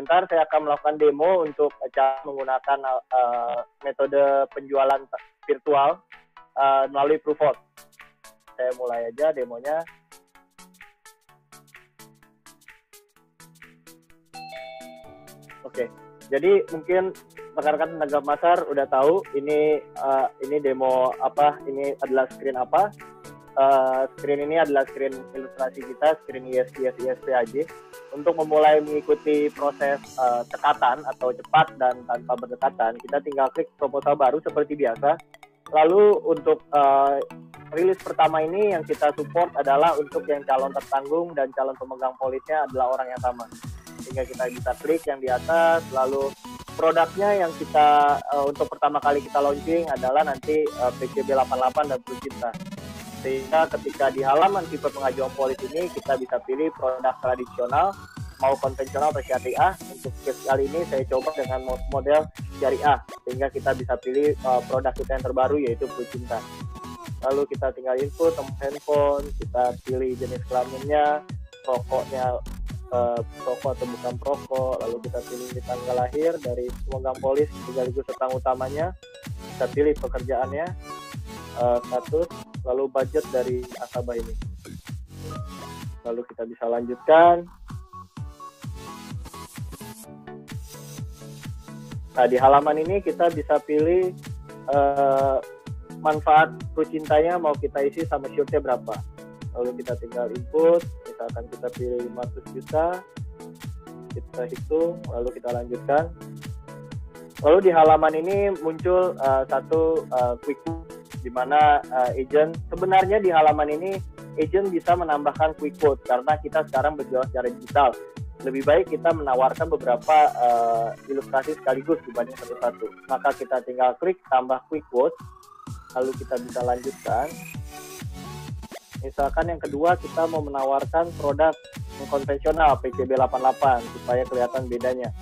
sebentar saya akan melakukan demo untuk cara menggunakan metode penjualan virtual melalui Prooford. Saya mulai aja demonya. Oke, jadi mungkin rekan-rekan tenaga pasar udah tahu ini demo apa, ini adalah screen apa. Screen ini adalah screen ilustrasi kita, screen ISPAJ. Untuk memulai mengikuti proses cekatan atau cepat dan tanpa berdekatan, kita tinggal klik proposal baru seperti biasa. Lalu untuk rilis pertama ini yang kita support adalah untuk yang calon tertanggung dan calon pemegang polisnya adalah orang yang sama. Sehingga kita bisa klik yang di atas, lalu produknya yang kita untuk pertama kali kita launching adalah nanti PCB 88 dan Prucinta. Sehingga ketika di halaman tipe pengajuan polis ini kita bisa pilih produk tradisional mau konvensional atau syariah. Untuk kali ini saya coba dengan model syariah sehingga kita bisa pilih produk kita yang terbaru yaitu Prucinta. Lalu kita tinggal input nomor handphone, kita pilih jenis kelaminnya, rokoknya perokok atau bukan perokok, lalu kita pilih tanggal lahir dari pemegang polis sekaligus tetangga utamanya, kita pilih pekerjaannya, status, lalu budget dari nasabah ini. Lalu kita bisa lanjutkan. Nah, di halaman ini kita bisa pilih manfaat Prucintanya mau kita isi sama shirtnya berapa. Lalu kita tinggal input, misalkan kita pilih 500 juta, kita hitung, lalu kita lanjutkan. Lalu di halaman ini muncul satu quick di mana agent, sebenarnya di halaman ini agent bisa menambahkan quick quote karena kita sekarang berjualan secara digital. Lebih baik kita menawarkan beberapa ilustrasi sekaligus dibanding satu-satu. Maka kita tinggal klik tambah quick quote, lalu kita bisa lanjutkan. Misalkan yang kedua kita mau menawarkan produk yang konvensional PCB 88 supaya kelihatan bedanya.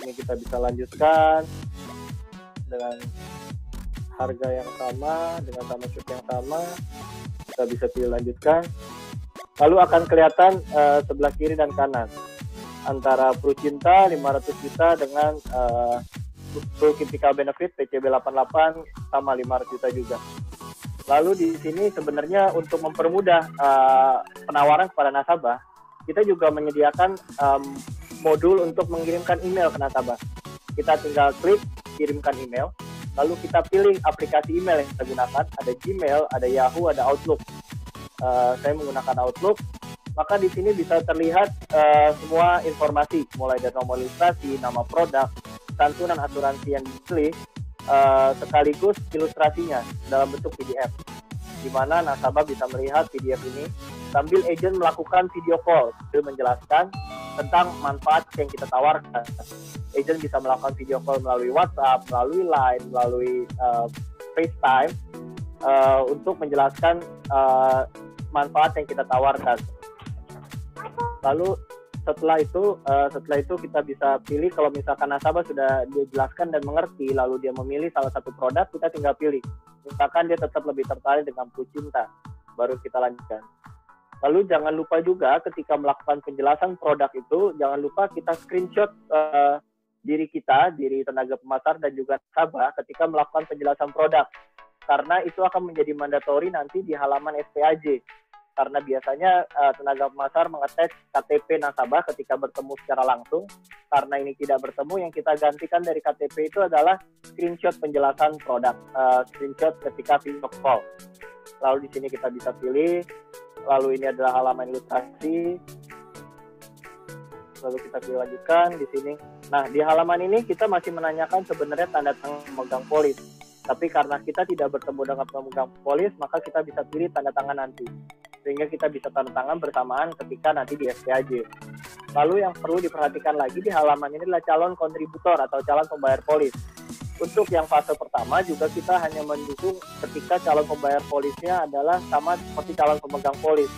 Ini kita bisa lanjutkan dengan harga yang sama, dengan sama shoot yang sama. Kita bisa pilih lanjutkan. Lalu akan kelihatan sebelah kiri dan kanan antara Prucinta 500 juta dengan Critical Benefit PCB 88 sama 500 juta juga. Lalu di sini sebenarnya untuk mempermudah penawaran kepada nasabah, kita juga menyediakan modul untuk mengirimkan email ke nasabah. Kita tinggal klik kirimkan email, lalu kita pilih aplikasi email yang kita gunakan. Ada Gmail, ada Yahoo, ada Outlook. Saya menggunakan Outlook, maka di sini bisa terlihat semua informasi, mulai dari nomor ilustrasi, nama produk, santunan asuransi yang dipilih, sekaligus ilustrasinya dalam bentuk PDF, di mana nasabah bisa melihat PDF ini sambil agent melakukan video call sambil menjelaskan tentang manfaat yang kita tawarkan. Agent bisa melakukan video call melalui WhatsApp, melalui Line, melalui FaceTime untuk menjelaskan manfaat yang kita tawarkan. Lalu setelah itu kita bisa pilih, kalau misalkan nasabah sudah dijelaskan dan mengerti, lalu dia memilih salah satu produk, kita tinggal pilih. Misalkan dia tetap lebih tertarik dengan Prucinta, baru kita lanjutkan. Lalu jangan lupa juga ketika melakukan penjelasan produk itu, jangan lupa kita screenshot diri tenaga pemasar dan juga nasabah ketika melakukan penjelasan produk. Karena itu akan menjadi mandatori nanti di halaman SPAJ. Karena biasanya tenaga pemasar mengetes KTP nasabah ketika bertemu secara langsung. Karena ini tidak bertemu, yang kita gantikan dari KTP itu adalah screenshot penjelasan produk, screenshot ketika video call. Lalu di sini kita bisa pilih. Lalu ini adalah halaman ilustrasi. Lalu kita pilih lanjutkan di sini. Nah, di halaman ini kita masih menanyakan sebenarnya tanda tangan pemegang polis. Tapi karena kita tidak bertemu dengan pemegang polis, maka kita bisa pilih tanda tangan nanti. Sehingga kita bisa tanda tangan bersamaan ketika nanti di SPAJ. Lalu yang perlu diperhatikan lagi di halaman ini adalah calon kontributor atau calon pembayar polis. Untuk yang fase pertama juga kita hanya mendukung ketika calon pembayar polisnya adalah sama seperti calon pemegang polis.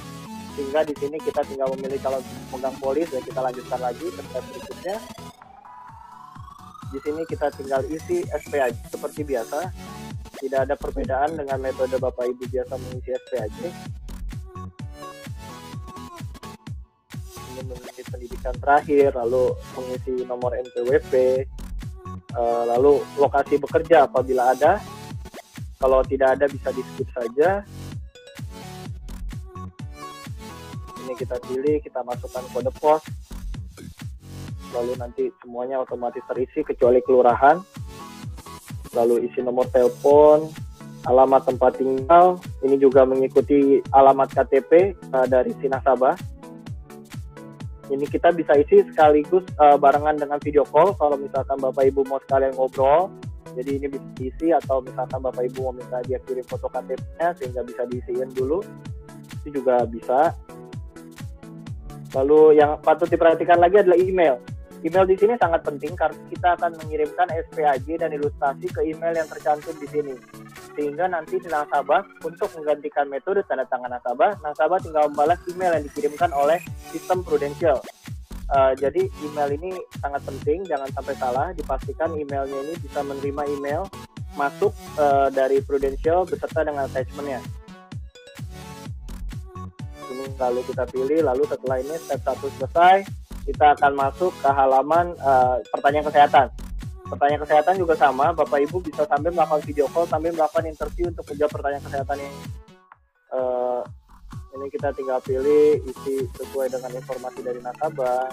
Sehingga di sini kita tinggal memilih calon pemegang polis dan kita lanjutkan lagi ke step berikutnya. Di sini kita tinggal isi SPAJ seperti biasa. Tidak ada perbedaan dengan metode Bapak Ibu biasa mengisi SPAJ. menit pendidikan terakhir, lalu mengisi nomor NPWP, lalu lokasi bekerja apabila ada. Kalau tidak ada bisa di-skip saja. Ini kita pilih, kita masukkan kode pos. Lalu nanti semuanya otomatis terisi kecuali kelurahan. Lalu isi nomor telepon, alamat tempat tinggal. Ini juga mengikuti alamat KTP dari si nasabah. Ini kita bisa isi sekaligus barengan dengan video call kalau misalkan Bapak Ibu mau sekalian ngobrol. Jadi ini bisa diisi, atau misalkan Bapak Ibu mau minta dia kirim foto KTP-nya sehingga bisa diisiin dulu, itu juga bisa. Lalu yang patut diperhatikan lagi adalah email. Email di sini sangat penting karena kita akan mengirimkan SPAJ dan ilustrasi ke email yang tercantum di sini. Sehingga nanti nasabah untuk menggantikan metode tanda tangan nasabah tinggal membalas email yang dikirimkan oleh sistem Prudential. Jadi email ini sangat penting, jangan sampai salah. Dipastikan emailnya ini bisa menerima email masuk dari Prudential beserta dengan attachment-nya. Ini lalu kita pilih, lalu setelah ini step 1 selesai, kita akan masuk ke halaman pertanyaan kesehatan. Pertanyaan kesehatan juga sama, Bapak Ibu bisa sambil melakukan video call, sambil melakukan interview untuk menjawab pertanyaan kesehatan ini. Ini kita tinggal pilih, isi sesuai dengan informasi dari nasabah.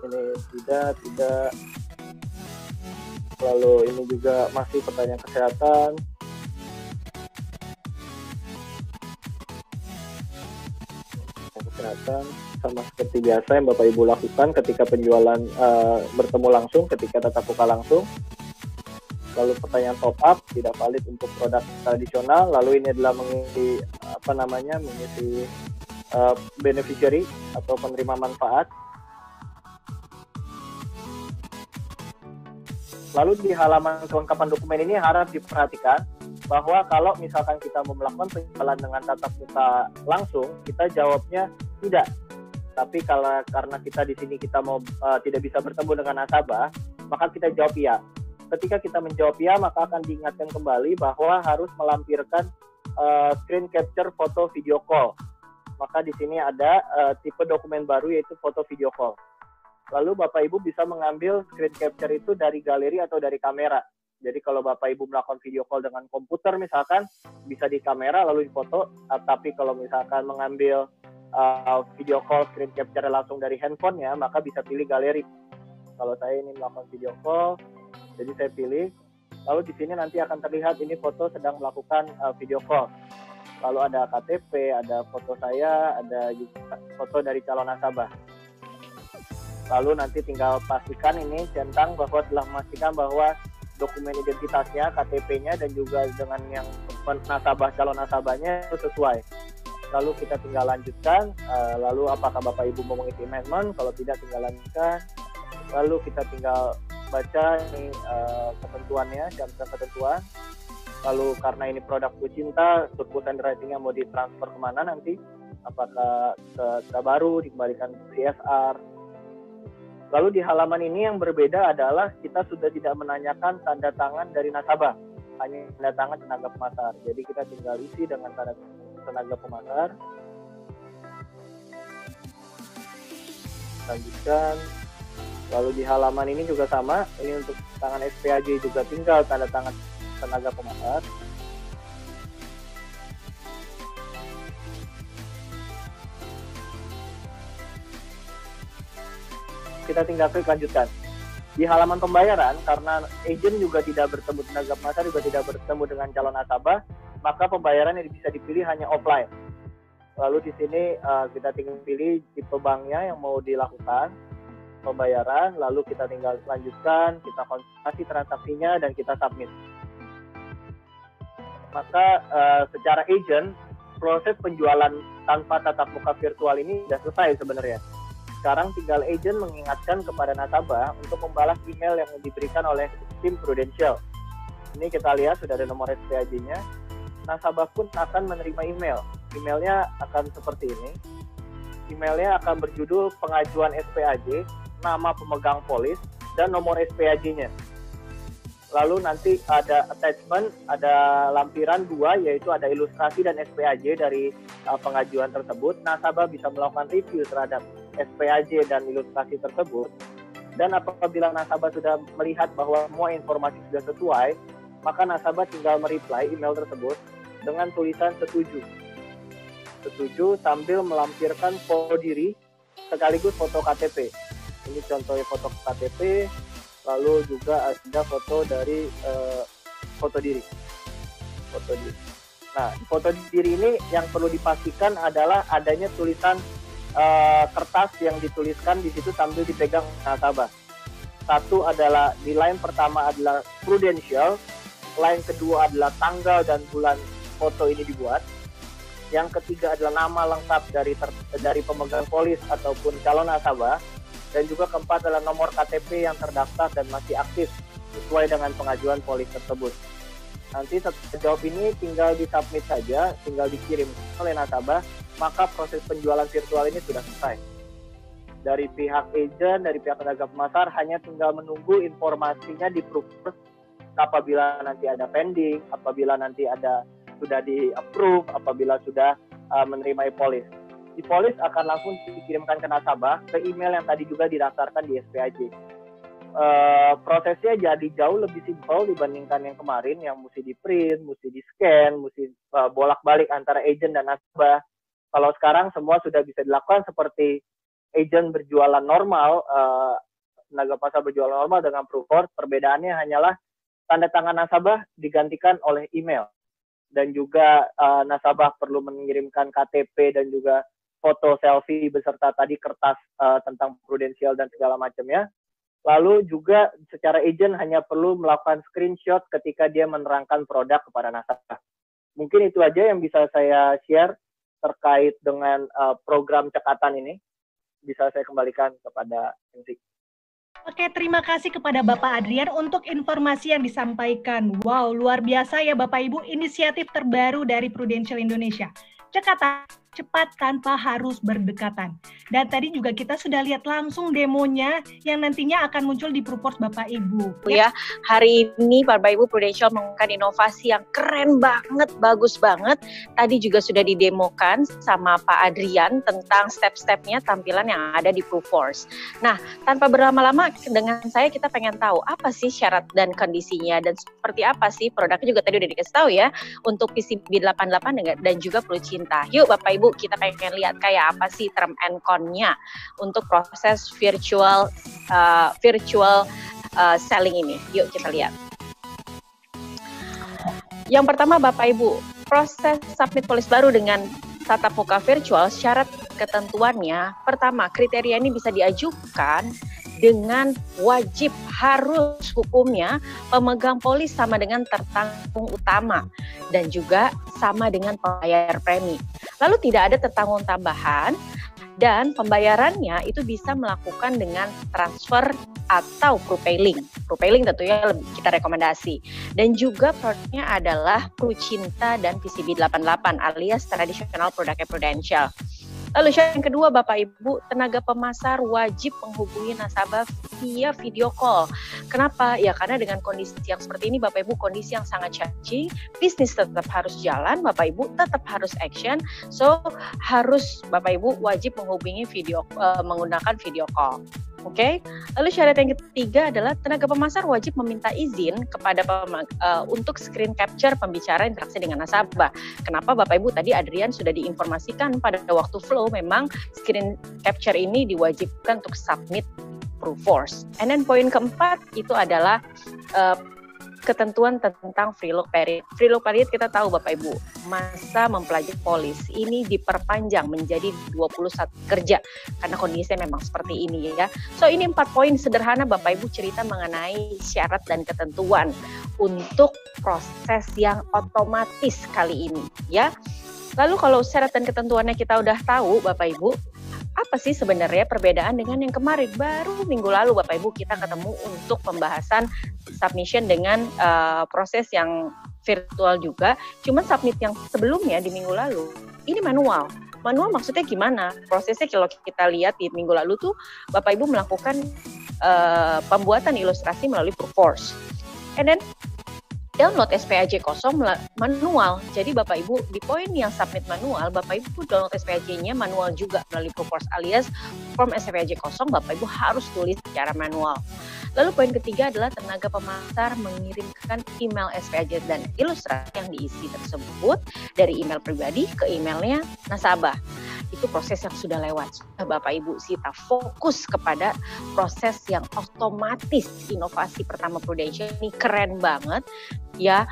Ini tidak. Lalu ini juga masih pertanyaan kesehatan. Kesehatan sama seperti biasa yang Bapak Ibu lakukan ketika penjualan bertemu langsung, ketika tatap muka langsung. Lalu pertanyaan top up tidak valid untuk produk tradisional. Lalu ini adalah mengisi beneficiary atau penerima manfaat. Lalu di halaman kelengkapan dokumen ini harap diperhatikan bahwa kalau misalkan kita mau melakukan penjualan dengan tatap muka langsung, kita jawabnya tidak. Tapi karena kita di sini kita mau tidak bisa bertemu dengan nasabah, maka kita jawab iya. Ketika kita menjawab ya, maka akan diingatkan kembali bahwa harus melampirkan screen capture foto video call. Maka di sini ada tipe dokumen baru yaitu foto video call. Lalu Bapak Ibu bisa mengambil screen capture itu dari galeri atau dari kamera. Jadi kalau Bapak Ibu melakukan video call dengan komputer misalkan, bisa di kamera lalu difoto. Tapi kalau misalkan mengambil video call screen capture langsung dari handphonenya, maka bisa pilih galeri. Kalau saya ini melakukan video call, jadi saya pilih, lalu di sini nanti akan terlihat ini foto sedang melakukan video call. Lalu ada KTP, ada foto saya, ada juga foto dari calon nasabah. Lalu nanti tinggal pastikan ini centang bahwa telah memastikan bahwa dokumen identitasnya, KTP-nya dan juga dengan yang calon nasabahnya itu sesuai. Lalu kita tinggal lanjutkan, lalu apakah Bapak Ibu mau mengisi amendment, kalau tidak tinggal lanjutkan. Lalu kita tinggal baca ini ketentuannya, syarat ketentuan. Lalu karena ini produk Bu Cinta, surplus underwriting-nya mau ditransfer kemana nanti? Apakah ke baru, dikembalikan ke CSR? Lalu di halaman ini yang berbeda adalah kita sudah tidak menanyakan tanda tangan dari nasabah, hanya tanda tangan tenaga pemasar. Jadi kita tinggal isi dengan tanda tenaga pemasar. Lanjutkan. Lalu di halaman ini juga sama, ini untuk tangan SPAJ juga tinggal tanda tangan tenaga pemasar. Kita tinggal klik lanjutkan. Di halaman pembayaran, karena agent juga tidak bertemu tenaga pemasar, juga tidak bertemu dengan calon nasabah, maka pembayaran yang bisa dipilih hanya offline. Lalu di sini kita tinggal pilih tipe banknya yang mau dilakukan pembayaran, lalu kita tinggal lanjutkan, kita konfirmasi transaksinya dan kita submit. Maka secara agent, proses penjualan tanpa tatap muka virtual ini sudah selesai sebenarnya. Sekarang tinggal agent mengingatkan kepada nasabah untuk membalas email yang diberikan oleh tim Prudential. Ini kita lihat sudah ada nomor SPAJ-nya. Nasabah pun akan menerima email. Emailnya akan seperti ini. Emailnya akan berjudul pengajuan SPAJ, nama pemegang polis, dan nomor SPAJ-nya. Lalu nanti ada attachment, ada lampiran 2, yaitu ada ilustrasi dan SPAJ dari pengajuan tersebut, nasabah bisa melakukan review terhadap SPAJ dan ilustrasi tersebut. Dan apabila nasabah sudah melihat bahwa semua informasi sudah sesuai, maka nasabah tinggal mereply email tersebut dengan tulisan setuju. Setuju sambil melampirkan foto diri sekaligus foto KTP. Ini contohnya foto KTP, lalu juga ada foto dari foto diri. Nah, foto diri ini yang perlu dipastikan adalah adanya tulisan kertas yang dituliskan di situ sambil dipegang nasabah. Satu adalah di line pertama adalah Prudential, line kedua adalah tanggal dan bulan foto ini dibuat. Yang ketiga adalah nama lengkap dari pemegang polis ataupun calon nasabah, dan juga keempat adalah nomor KTP yang terdaftar dan masih aktif sesuai dengan pengajuan polis tersebut. Nanti setelah jawab ini tinggal disubmit saja, tinggal dikirim oleh nasabah, maka proses penjualan virtual ini sudah selesai. Dari pihak agent, dari pihak tenaga pemasar hanya tinggal menunggu informasinya di Proofers apabila nanti ada pending, apabila nanti ada sudah di-approve, apabila sudah menerima e-polis. E-polis akan langsung dikirimkan ke nasabah ke email yang tadi juga didaftarkan di SPAJ. Prosesnya jadi jauh lebih simpel dibandingkan yang kemarin yang mesti di print, mesti di scan, mesti bolak-balik antara agent dan nasabah. Kalau sekarang semua sudah bisa dilakukan seperti agent berjualan normal, tenaga pasar berjualan normal dengan Proofers. Perbedaannya hanyalah tanda tangan nasabah digantikan oleh email, dan juga nasabah perlu mengirimkan KTP dan juga foto selfie beserta tadi kertas tentang Prudential dan segala macamnya. Lalu juga secara agent hanya perlu melakukan screenshot ketika dia menerangkan produk kepada nasabah. Mungkin itu aja yang bisa saya share terkait dengan program cekatan ini. Bisa saya kembalikan kepada MC. Oke, terima kasih kepada Bapak Adrian untuk informasi yang disampaikan. Wow, luar biasa ya Bapak Ibu, inisiatif terbaru dari Prudential Indonesia. Cekatan cepat tanpa harus berdekatan. Dan tadi juga kita sudah lihat langsung demonya yang nantinya akan muncul di Proofers Bapak Ibu. Ya, hari ini Bapak Ibu Prudential menggunakan inovasi yang keren banget, bagus banget. Tadi juga sudah didemokan sama Pak Adrian tentang step-stepnya tampilan yang ada di Proofers. Nah, tanpa berlama-lama dengan saya kita pengen tahu apa sih syarat dan kondisinya dan seperti apa sih produknya juga tadi udah dikasih tahu ya untuk PCB 88 dan juga Perlu Cinta. Yuk Bapak Ibu, kita pengen lihat kayak apa sih term and con-nya untuk proses virtual selling ini. Yuk kita lihat. Yang pertama Bapak Ibu, proses submit polis baru dengan tatap muka virtual, syarat ketentuannya, pertama kriteria ini bisa diajukan dengan wajib harus hukumnya pemegang polis sama dengan tertanggung utama dan juga sama dengan pembayar premi. Lalu tidak ada tertanggung tambahan dan pembayarannya itu bisa melakukan dengan transfer atau prepaying. Prepaying tentunya kita rekomendasi. Dan juga produknya adalah Perlu Cinta dan PCB 88 alias tradisional produknya Prudential. Lalu syarat yang kedua Bapak Ibu, tenaga pemasar wajib menghubungi nasabah via video call. Kenapa? Ya karena dengan kondisi yang seperti ini Bapak Ibu, kondisi yang sangat challenging, bisnis tetap harus jalan, Bapak Ibu tetap harus action, so harus Bapak Ibu wajib menghubungi menggunakan video call. Oke. Lalu syarat yang ketiga adalah tenaga pemasar wajib meminta izin kepada untuk screen capture pembicara interaksi dengan nasabah. Kenapa Bapak Ibu tadi Adrian sudah diinformasikan pada waktu flow memang screen capture ini diwajibkan untuk submit Proofers. And then poin keempat itu adalah ketentuan tentang free look period. Free look period kita tahu Bapak Ibu, masa mempelajari polis ini diperpanjang menjadi 21 kerja karena kondisinya memang seperti ini ya. So ini 4 poin sederhana Bapak Ibu cerita mengenai syarat dan ketentuan untuk proses yang otomatis kali ini ya. Lalu kalau syarat dan ketentuannya kita udah tahu Bapak Ibu, apa sih sebenarnya perbedaan dengan yang kemarin? Baru minggu lalu Bapak Ibu kita ketemu untuk pembahasan submission dengan proses yang virtual juga. Cuman submit yang sebelumnya di minggu lalu, ini manual. Manual maksudnya gimana? Prosesnya kalau kita lihat di minggu lalu tuh Bapak Ibu melakukan pembuatan ilustrasi melalui Proofers. And then download SPAJ kosong manual. Jadi Bapak Ibu di poin yang submit manual, Bapak Ibu download SPAJ-nya manual juga melalui Proforce, alias form SPAJ kosong Bapak Ibu harus tulis secara manual. Lalu poin ketiga adalah tenaga pemasar mengirimkan email SPAJ dan ilustrasi yang diisi tersebut dari email pribadi ke emailnya nasabah. Itu proses yang sudah lewat. Bapak Ibu, kita fokus kepada proses yang otomatis. Inovasi pertama Prudential ini keren banget. Ya,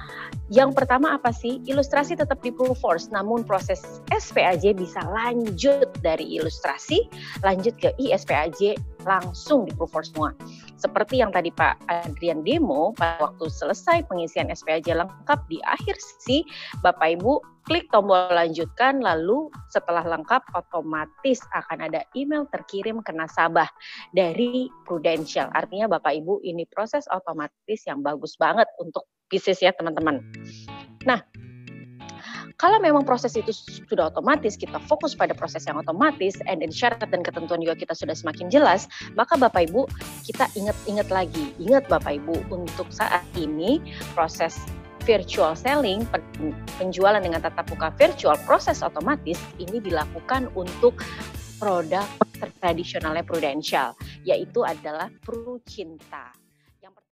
yang pertama apa sih? Ilustrasi tetap di Proforce, namun proses SPAJ bisa lanjut dari ilustrasi, lanjut ke iSPAJ langsung di Proforce semua. Seperti yang tadi Pak Adrian demo, pada waktu selesai pengisian SPAJ lengkap di akhir sesi, Bapak Ibu klik tombol lanjutkan, lalu setelah lengkap otomatis akan ada email terkirim ke nasabah dari Prudential. Artinya Bapak Ibu ini proses otomatis yang bagus banget untuk bisnis ya teman-teman. Nah, kalau memang proses itu sudah otomatis, kita fokus pada proses yang otomatis, and then syarat dan ketentuan juga kita sudah semakin jelas, maka Bapak Ibu kita ingat lagi. Ingat Bapak Ibu, untuk saat ini proses virtual selling, penjualan dengan tatap muka virtual, proses otomatis ini dilakukan untuk produk tradisionalnya Prudential, yaitu adalah Prucinta.